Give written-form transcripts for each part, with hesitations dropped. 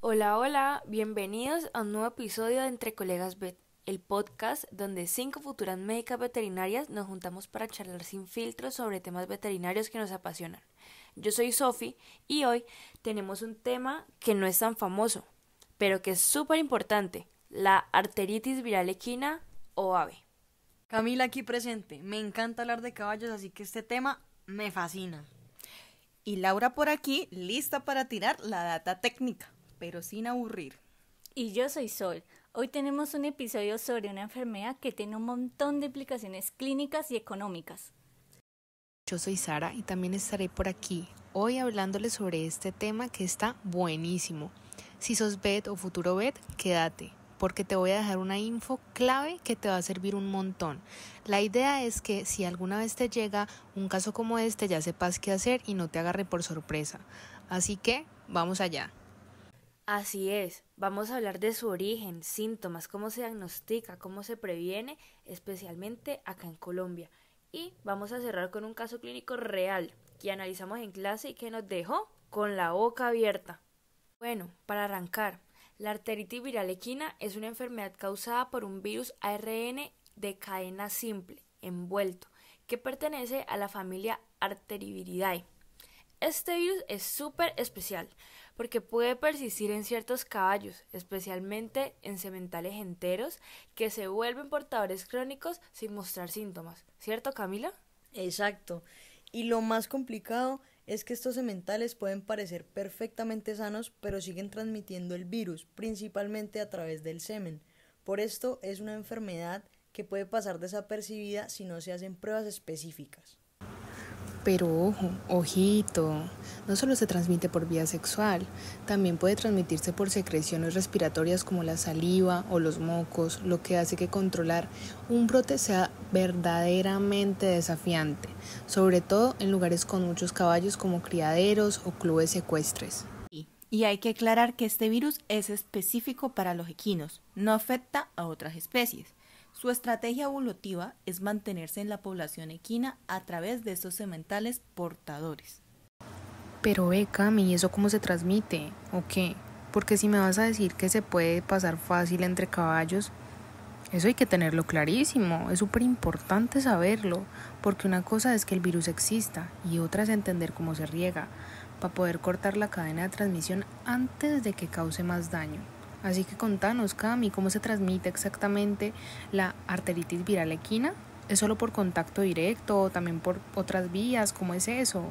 Hola, hola, bienvenidos a un nuevo episodio de Entre Colegas Vet, el podcast donde 5 futuras médicas veterinarias nos juntamos para charlar sin filtros sobre temas veterinarios que nos apasionan. Yo soy Sofi y hoy tenemos un tema que no es tan famoso, pero que es súper importante, la arteritis viral equina o AVE. Camila aquí presente, me encanta hablar de caballos, así que este tema me fascina. Y Laura por aquí, lista para tirar la data técnica, pero sin aburrir. Y yo soy Sol. Hoy tenemos un episodio sobre una enfermedad que tiene un montón de implicaciones clínicas y económicas. Yo soy Sara y también estaré por aquí, hoy hablándoles sobre este tema que está buenísimo. Si sos vet o futuro vet, quédate, porque te voy a dejar una info clave que te va a servir un montón. La idea es que si alguna vez te llega un caso como este, ya sepas qué hacer y no te agarre por sorpresa. Así que, vamos allá. Así es, vamos a hablar de su origen, síntomas, cómo se diagnostica, cómo se previene, especialmente acá en Colombia. Y vamos a cerrar con un caso clínico real que analizamos en clase y que nos dejó con la boca abierta. Bueno, para arrancar, la arteritis viral equina es una enfermedad causada por un virus ARN de cadena simple, envuelto, que pertenece a la familia Arteriviridae. Este virus es súper especial porque puede persistir en ciertos caballos, especialmente en sementales enteros que se vuelven portadores crónicos sin mostrar síntomas. ¿Cierto, Camila? Exacto. Y lo más complicado es que estos sementales pueden parecer perfectamente sanos, pero siguen transmitiendo el virus, principalmente a través del semen. Por esto es una enfermedad que puede pasar desapercibida si no se hacen pruebas específicas. Pero ojo, ojito, no solo se transmite por vía sexual, también puede transmitirse por secreciones respiratorias como la saliva o los mocos, lo que hace que controlar un brote sea verdaderamente desafiante, sobre todo en lugares con muchos caballos como criaderos o clubes ecuestres. Y hay que aclarar que este virus es específico para los equinos, no afecta a otras especies. Su estrategia evolutiva es mantenerse en la población equina a través de estos sementales portadores. Pero Cami, ¿y eso cómo se transmite? ¿O qué? Porque si me vas a decir que se puede pasar fácil entre caballos, eso hay que tenerlo clarísimo, es súper importante saberlo, porque una cosa es que el virus exista y otra es entender cómo se riega, para poder cortar la cadena de transmisión antes de que cause más daño. Así que contanos, Cami, ¿cómo se transmite exactamente la arteritis viral equina? ¿Es solo por contacto directo o también por otras vías? ¿Cómo es eso?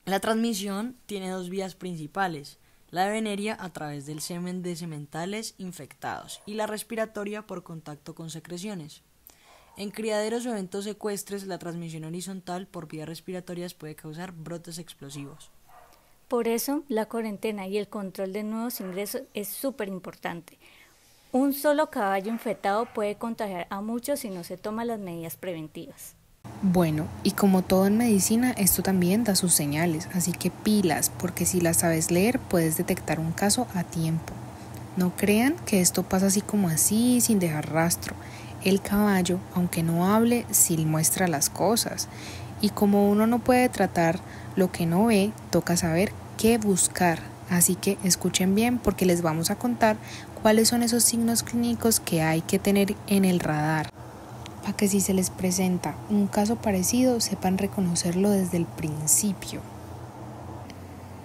La transmisión tiene dos vías principales, la venérea a través del semen de sementales infectados y la respiratoria por contacto con secreciones. En criaderos o eventos ecuestres, la transmisión horizontal por vías respiratorias puede causar brotes explosivos. Por eso, la cuarentena y el control de nuevos ingresos es súper importante. Un solo caballo infectado puede contagiar a muchos si no se toman las medidas preventivas. Bueno, y como todo en medicina, esto también da sus señales, así que pilas, porque si las sabes leer, puedes detectar un caso a tiempo. No crean que esto pasa así como así, sin dejar rastro. El caballo, aunque no hable, sí muestra las cosas. Y como uno no puede tratar lo que no ve, toca saber qué buscar. Así que escuchen bien porque les vamos a contar cuáles son esos signos clínicos que hay que tener en el radar, para que si se les presenta un caso parecido sepan reconocerlo desde el principio.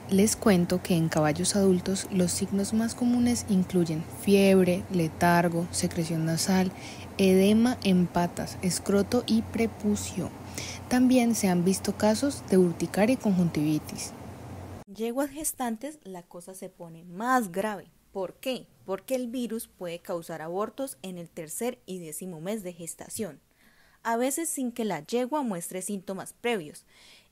Les cuento que en caballos adultos los signos más comunes incluyen fiebre, letargo, secreción nasal, edema en patas, escroto y prepucio. También se han visto casos de urticaria y conjuntivitis. En yeguas gestantes la cosa se pone más grave. ¿Por qué? Porque el virus puede causar abortos en el 3er y 10º mes de gestación, a veces sin que la yegua muestre síntomas previos.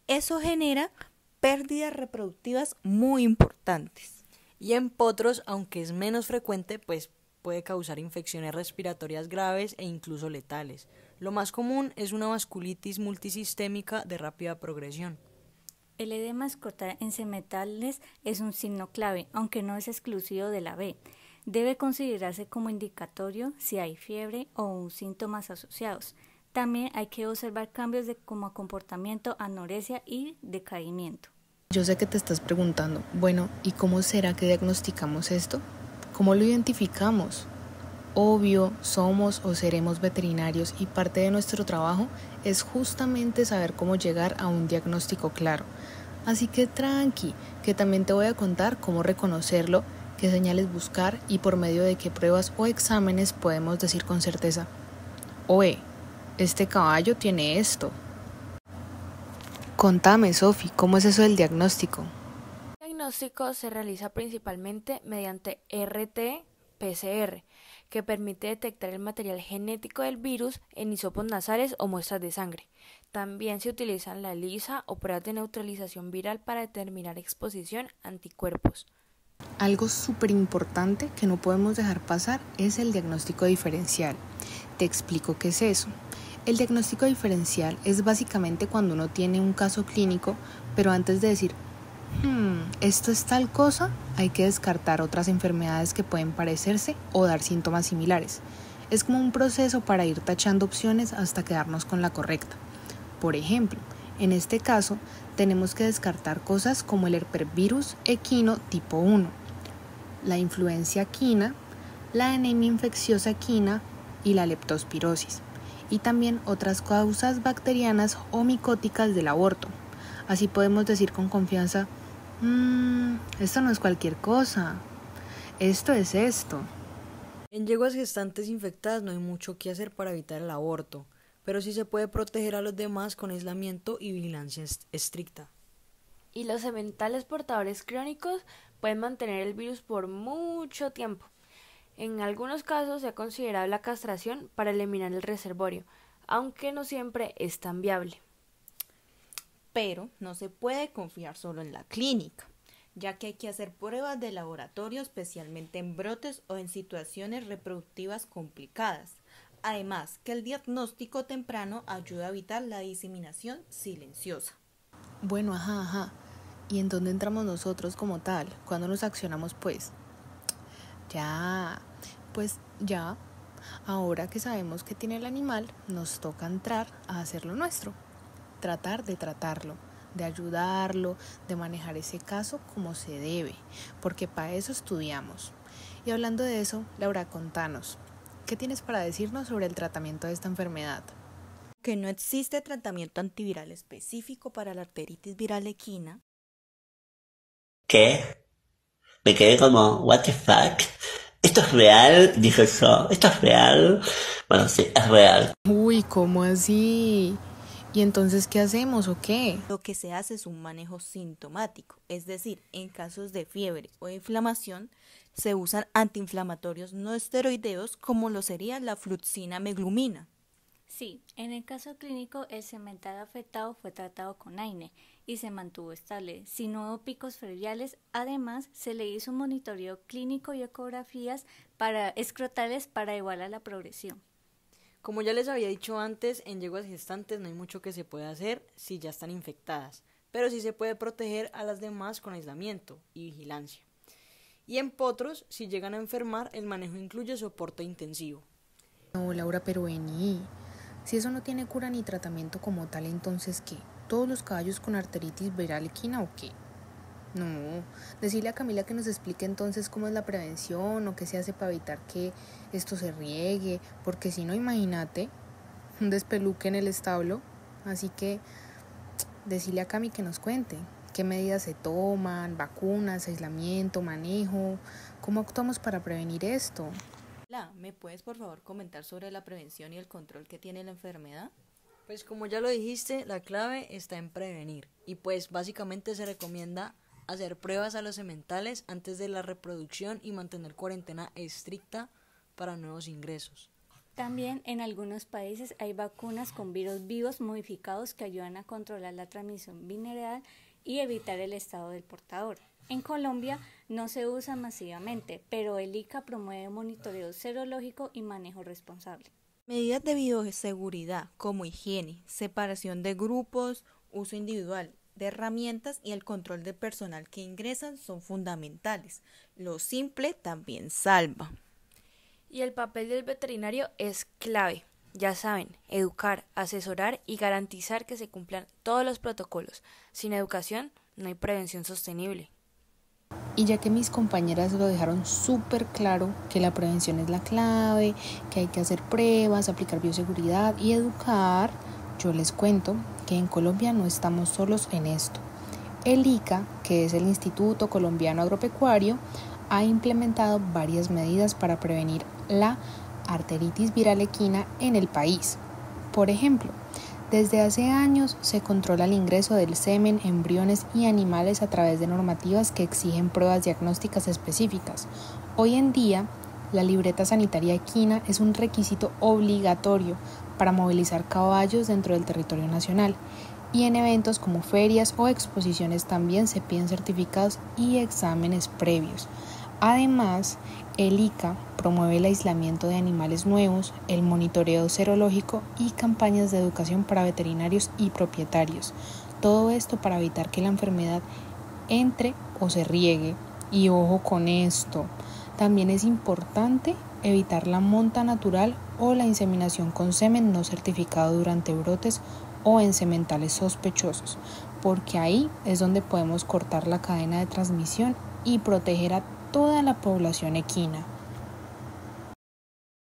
Eso genera pérdidas reproductivas muy importantes. Y en potros, aunque es menos frecuente, pues puede causar infecciones respiratorias graves e incluso letales. Lo más común es una vasculitis multisistémica de rápida progresión. El edema escrotal en sementales es un signo clave, aunque no es exclusivo de la B. Debe considerarse como indicatorio si hay fiebre o síntomas asociados. También hay que observar cambios como comportamiento, anorexia y decaimiento. Yo sé que te estás preguntando, bueno, ¿y cómo será que diagnosticamos esto? ¿Cómo lo identificamos? Obvio, somos o seremos veterinarios y parte de nuestro trabajo es justamente saber cómo llegar a un diagnóstico claro. Así que tranqui, que también te voy a contar cómo reconocerlo, qué señales buscar y por medio de qué pruebas o exámenes podemos decir con certeza: oye, este caballo tiene esto. Contame, Sofi, ¿cómo es eso del diagnóstico? El diagnóstico se realiza principalmente mediante RT-PCR, que permite detectar el material genético del virus en hisopos nasales o muestras de sangre. También se utilizan la ELISA o pruebas de neutralización viral para determinar exposición a anticuerpos. Algo súper importante que no podemos dejar pasar es el diagnóstico diferencial. Te explico qué es eso. El diagnóstico diferencial es básicamente cuando uno tiene un caso clínico, pero antes de decir, esto es tal cosa, hay que descartar otras enfermedades que pueden parecerse o dar síntomas similares. Es como un proceso para ir tachando opciones hasta quedarnos con la correcta. Por ejemplo, en este caso, tenemos que descartar cosas como el herpesvirus equino tipo 1, la influencia equina, la anemia infecciosa equina y la leptospirosis, y también otras causas bacterianas o micóticas del aborto. Así podemos decir con confianza, esto no es cualquier cosa, esto es esto. En yeguas gestantes infectadas no hay mucho que hacer para evitar el aborto, pero sí se puede proteger a los demás con aislamiento y vigilancia estricta. Y los sementales portadores crónicos pueden mantener el virus por mucho tiempo. En algunos casos se ha considerado la castración para eliminar el reservorio, aunque no siempre es tan viable. Pero no se puede confiar solo en la clínica, ya que hay que hacer pruebas de laboratorio, especialmente en brotes o en situaciones reproductivas complicadas. Además, que el diagnóstico temprano ayuda a evitar la diseminación silenciosa. Bueno, ajá. ¿Y en dónde entramos nosotros como tal? ¿Cuándo nos accionamos, pues? Ya. Ahora que sabemos que tiene el animal, nos toca entrar a hacer lo nuestro. Tratar de tratarlo, de ayudarlo, de manejar ese caso como se debe, porque para eso estudiamos. Y hablando de eso, Laura, contanos, ¿qué tienes para decirnos sobre el tratamiento de esta enfermedad? Que no existe tratamiento antiviral específico para la arteritis viral equina. ¿Qué? Me quedé como, what the fuck? ¿Esto es real? Dije yo, ¿esto es real? Bueno, sí, es real. Uy, ¿cómo así? ¿Y entonces qué hacemos o qué? Lo que se hace es un manejo sintomático, es decir, en casos de fiebre o inflamación, se usan antiinflamatorios no esteroideos como lo sería la fluoxetina-meglumina. Sí, en el caso clínico el semental afectado fue tratado con AINE y se mantuvo estable, sin nuevos picos febrilales. Además, se le hizo un monitoreo clínico y ecografías escrotales para evaluar la progresión. Como ya les había dicho antes, en yeguas gestantes no hay mucho que se pueda hacer si ya están infectadas, pero sí se puede proteger a las demás con aislamiento y vigilancia. Y en potros, si llegan a enfermar, el manejo incluye soporte intensivo. No, Laura, pero vení. Si eso no tiene cura ni tratamiento como tal, entonces ¿qué? ¿Todos los caballos con arteritis viral equina o qué? No, decirle a Camila que nos explique entonces cómo es la prevención o qué se hace para evitar que esto se riegue, porque si no, imagínate, un despeluque en el establo. Así que decirle a Cami que nos cuente qué medidas se toman, vacunas, aislamiento, manejo, cómo actuamos para prevenir esto. ¿Me puedes por favor comentar sobre la prevención y el control que tiene la enfermedad? Pues como ya lo dijiste, la clave está en prevenir y pues básicamente se recomienda hacer pruebas a los sementales antes de la reproducción y mantener cuarentena estricta para nuevos ingresos. También en algunos países hay vacunas con virus vivos modificados que ayudan a controlar la transmisión venereal y evitar el estado del portador. En Colombia no se usa masivamente, pero el ICA promueve monitoreo serológico y manejo responsable. Medidas de bioseguridad como higiene, separación de grupos, uso individual de herramientas y el control del personal que ingresan son fundamentales. Lo simple también salva. Y el papel del veterinario es clave. Ya saben, educar, asesorar y garantizar que se cumplan todos los protocolos. Sin educación no hay prevención sostenible. Y ya que mis compañeras lo dejaron súper claro que la prevención es la clave, que hay que hacer pruebas, aplicar bioseguridad y educar, yo les cuento que en Colombia no estamos solos en esto. El ICA, que es el Instituto Colombiano Agropecuario, ha implementado varias medidas para prevenir la arteritis viral equina en el país. Por ejemplo, desde hace años se controla el ingreso del semen, embriones y animales a través de normativas que exigen pruebas diagnósticas específicas. Hoy en día, la libreta sanitaria equina es un requisito obligatorio para movilizar caballos dentro del territorio nacional, y en eventos como ferias o exposiciones también se piden certificados y exámenes previos. Además, el ICA promueve el aislamiento de animales nuevos, el monitoreo serológico y campañas de educación para veterinarios y propietarios. Todo esto para evitar que la enfermedad entre o se riegue. Y ojo con esto, también es importante evitar la monta natural o la inseminación con semen no certificado durante brotes o en sementales sospechosos, porque ahí es donde podemos cortar la cadena de transmisión y proteger a toda la población equina.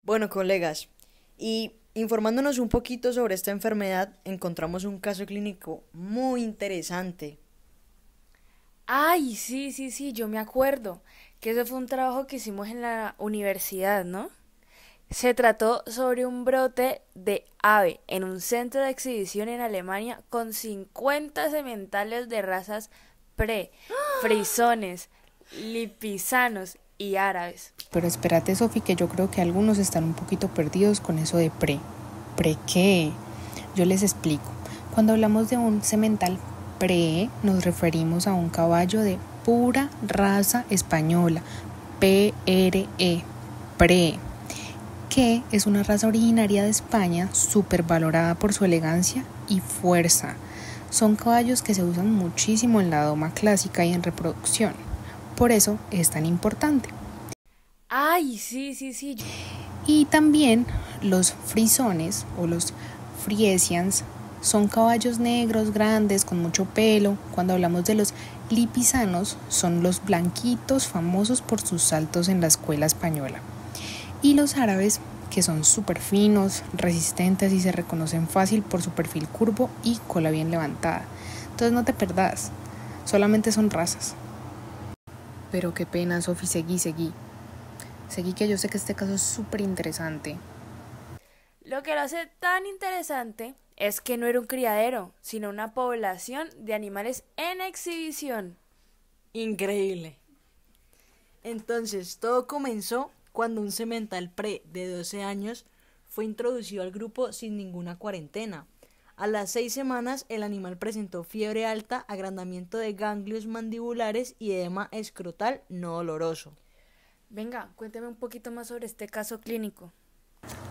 Bueno, colegas, y informándonos un poquito sobre esta enfermedad, encontramos un caso clínico muy interesante. Ay, sí, yo me acuerdo que ese fue un trabajo que hicimos en la universidad, ¿no? Se trató sobre un brote de ave en un centro de exhibición en Alemania con 50 sementales de razas pre, frisones, lipizanos y árabes. Pero espérate, Sofi, que yo creo que algunos están un poquito perdidos con eso de pre. ¿Pre qué? Yo les explico. Cuando hablamos de un semental pre, nos referimos a un caballo de pura raza española, PRE, pre, que es una raza originaria de España súper valorada por su elegancia y fuerza. Son caballos que se usan muchísimo en la doma clásica y en reproducción. Por eso es tan importante. Ay, sí. Y también los frisones o los friesians son caballos negros, grandes, con mucho pelo. Cuando hablamos de los lipizanos, son los blanquitos famosos por sus saltos en la escuela española. Y los árabes, que son súper finos, resistentes y se reconocen fácil por su perfil curvo y cola bien levantada. Entonces no te perdas, solamente son razas. Pero qué pena, Sofi, seguí, que yo sé que este caso es súper interesante. Lo que lo hace tan interesante es que no era un criadero, sino una población de animales en exhibición. Increíble. Entonces, todo comenzó cuando un semental pre de 12 años fue introducido al grupo sin ninguna cuarentena. A las 6 semanas, el animal presentó fiebre alta, agrandamiento de ganglios mandibulares y edema escrotal no doloroso. Venga, cuénteme un poquito más sobre este caso clínico.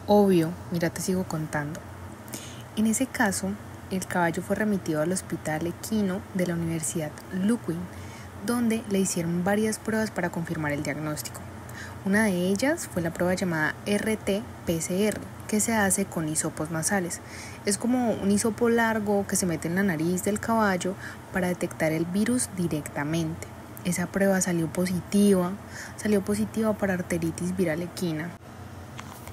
Obvio, mira, te sigo contando. En ese caso, el caballo fue remitido al hospital equino de la Universidad Ludwig, donde le hicieron varias pruebas para confirmar el diagnóstico. Una de ellas fue la prueba llamada RT-PCR, que se hace con hisopos nasales. Es como un hisopo largo que se mete en la nariz del caballo para detectar el virus directamente. Esa prueba salió positiva para arteritis viral equina.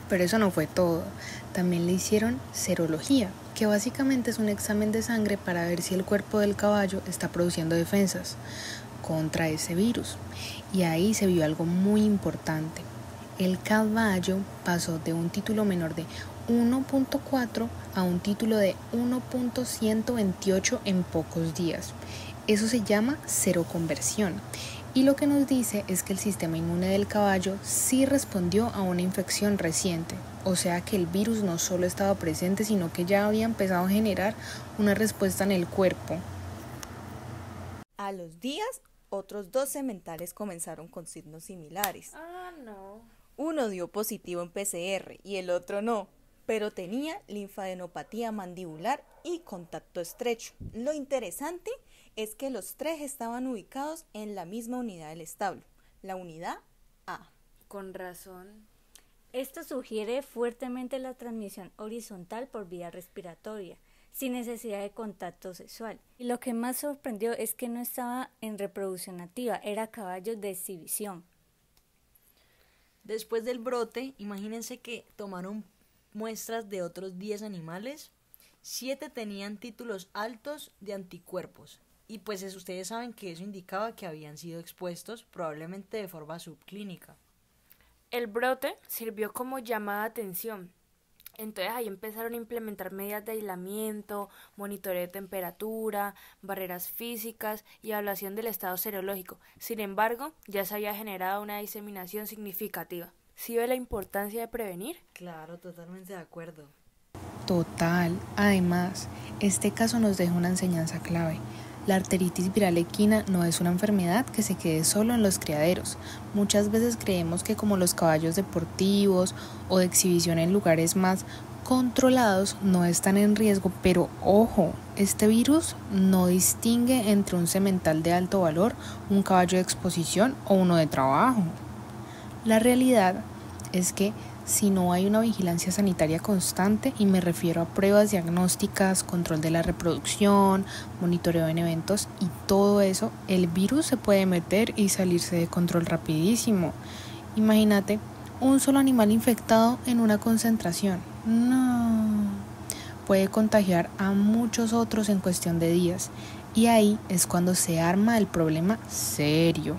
Pero eso no fue todo. También le hicieron serología, que básicamente es un examen de sangre para ver si el cuerpo del caballo está produciendo defensas contra ese virus. Y ahí se vio algo muy importante. El caballo pasó de un título menor de 1.4 a un título de 1.128 en pocos días. Eso se llama seroconversión. Y lo que nos dice es que el sistema inmune del caballo sí respondió a una infección reciente. O sea que el virus no solo estaba presente, sino que ya había empezado a generar una respuesta en el cuerpo. A los días, otros 2 sementales comenzaron con signos similares. Ah, no. Uno dio positivo en PCR y el otro no, pero tenía linfadenopatía mandibular y contacto estrecho. Lo interesante es que los 3 estaban ubicados en la misma unidad del establo, la unidad A. Con razón. Esto sugiere fuertemente la transmisión horizontal por vía respiratoria. sin necesidad de contacto sexual. Y lo que más sorprendió es que no estaba en reproducción activa, era caballos de exhibición. Después del brote, imagínense que tomaron muestras de otros 10 animales, 7 tenían títulos altos de anticuerpos, y pues ustedes saben que eso indicaba que habían sido expuestos probablemente de forma subclínica. El brote sirvió como llamada de atención. Entonces ahí empezaron a implementar medidas de aislamiento, monitoreo de temperatura, barreras físicas y evaluación del estado serológico. Sin embargo, ya se había generado una diseminación significativa. ¿Sí ve la importancia de prevenir? Claro, totalmente de acuerdo. Total. Además, este caso nos deja una enseñanza clave. La arteritis viral equina no es una enfermedad que se quede solo en los criaderos. Muchas veces creemos que como los caballos deportivos o de exhibición en lugares más controlados no están en riesgo, pero ojo, este virus no distingue entre un semental de alto valor, un caballo de exposición o uno de trabajo. La realidad es que si no hay una vigilancia sanitaria constante, y me refiero a pruebas diagnósticas, control de la reproducción, monitoreo en eventos y todo eso, el virus se puede meter y salirse de control rapidísimo. Imagínate, un solo animal infectado en una concentración. No. Puede contagiar a muchos otros en cuestión de días. Y ahí es cuando se arma el problema serio,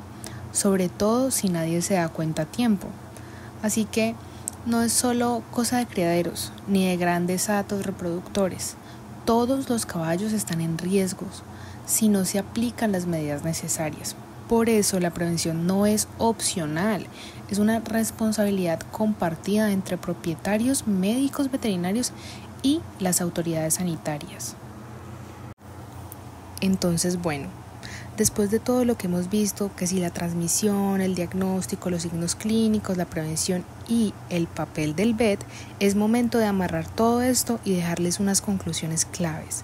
sobre todo si nadie se da cuenta a tiempo. Así que no es solo cosa de criaderos, ni de grandes hatos reproductores. Todos los caballos están en riesgos si no se aplican las medidas necesarias. Por eso la prevención no es opcional, es una responsabilidad compartida entre propietarios, médicos veterinarios y las autoridades sanitarias. Entonces, bueno, después de todo lo que hemos visto, que si la transmisión, el diagnóstico, los signos clínicos, la prevención y el papel del vet, es momento de amarrar todo esto y dejarles unas conclusiones claves,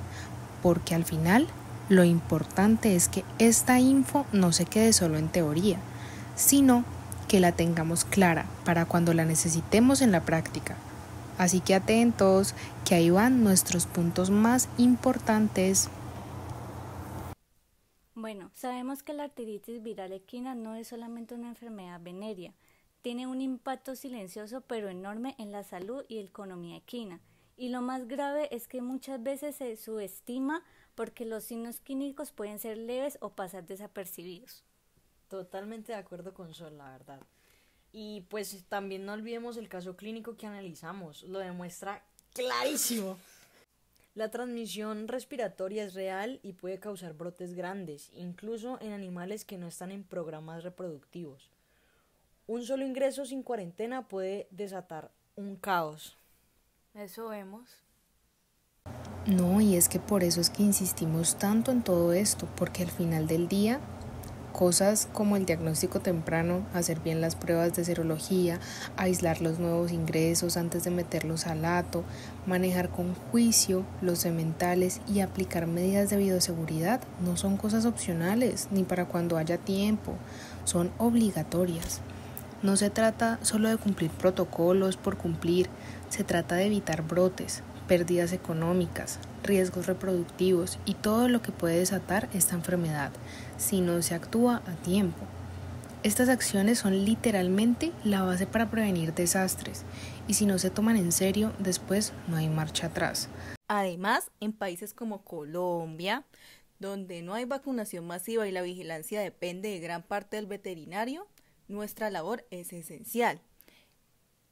porque al final lo importante es que esta info no se quede solo en teoría, sino que la tengamos clara para cuando la necesitemos en la práctica. Así que atentos, que ahí van nuestros puntos más importantes. Bueno, sabemos que la arteritis viral equina no es solamente una enfermedad venérea, tiene un impacto silencioso pero enorme en la salud y economía equina. Y lo más grave es que muchas veces se subestima porque los signos clínicos pueden ser leves o pasar desapercibidos. Totalmente de acuerdo con Sol, la verdad. Y pues también no olvidemos el caso clínico que analizamos, lo demuestra clarísimo. La transmisión respiratoria es real y puede causar brotes grandes, incluso en animales que no están en programas reproductivos. Un solo ingreso sin cuarentena puede desatar un caos. Eso vemos. No, y es que por eso es que insistimos tanto en todo esto, porque al final del día, cosas como el diagnóstico temprano, hacer bien las pruebas de serología, aislar los nuevos ingresos antes de meterlos al hato, manejar con juicio los sementales y aplicar medidas de bioseguridad no son cosas opcionales ni para cuando haya tiempo, son obligatorias. No se trata solo de cumplir protocolos por cumplir, se trata de evitar brotes, pérdidas económicas, riesgos reproductivos y todo lo que puede desatar esta enfermedad si no se actúa a tiempo. Estas acciones son literalmente la base para prevenir desastres y si no se toman en serio, después no hay marcha atrás. Además, en países como Colombia, donde no hay vacunación masiva y la vigilancia depende de gran parte del veterinario, nuestra labor es esencial.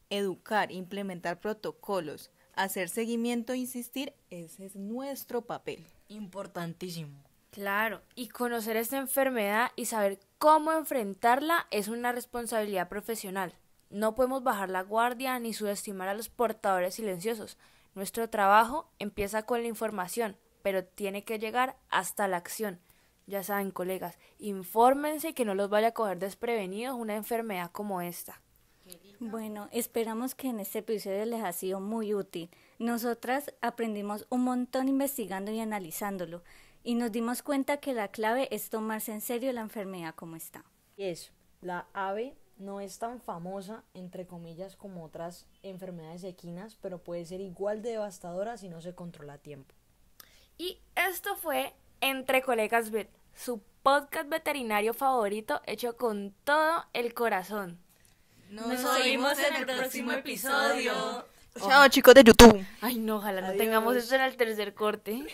Educar, implementar protocolos, hacer seguimiento e insistir, ese es nuestro papel. Importantísimo. Claro, y conocer esta enfermedad y saber cómo enfrentarla es una responsabilidad profesional. No podemos bajar la guardia ni subestimar a los portadores silenciosos. Nuestro trabajo empieza con la información, pero tiene que llegar hasta la acción. Ya saben, colegas, infórmense que no los vaya a coger desprevenidos una enfermedad como esta. Bueno, esperamos que en este episodio les ha sido muy útil. Nosotras aprendimos un montón investigando y analizándolo y nos dimos cuenta que la clave es tomarse en serio la enfermedad como está. Y eso, la ave no es tan famosa, entre comillas, como otras enfermedades equinas, pero puede ser igual de devastadora si no se controla a tiempo. Y esto fue Entre Colegas Vet, su podcast veterinario favorito hecho con todo el corazón. Nos oímos en el próximo episodio. Chao, chicos de YouTube. Ay, no, ojalá no tengamos esto en el tercer corte.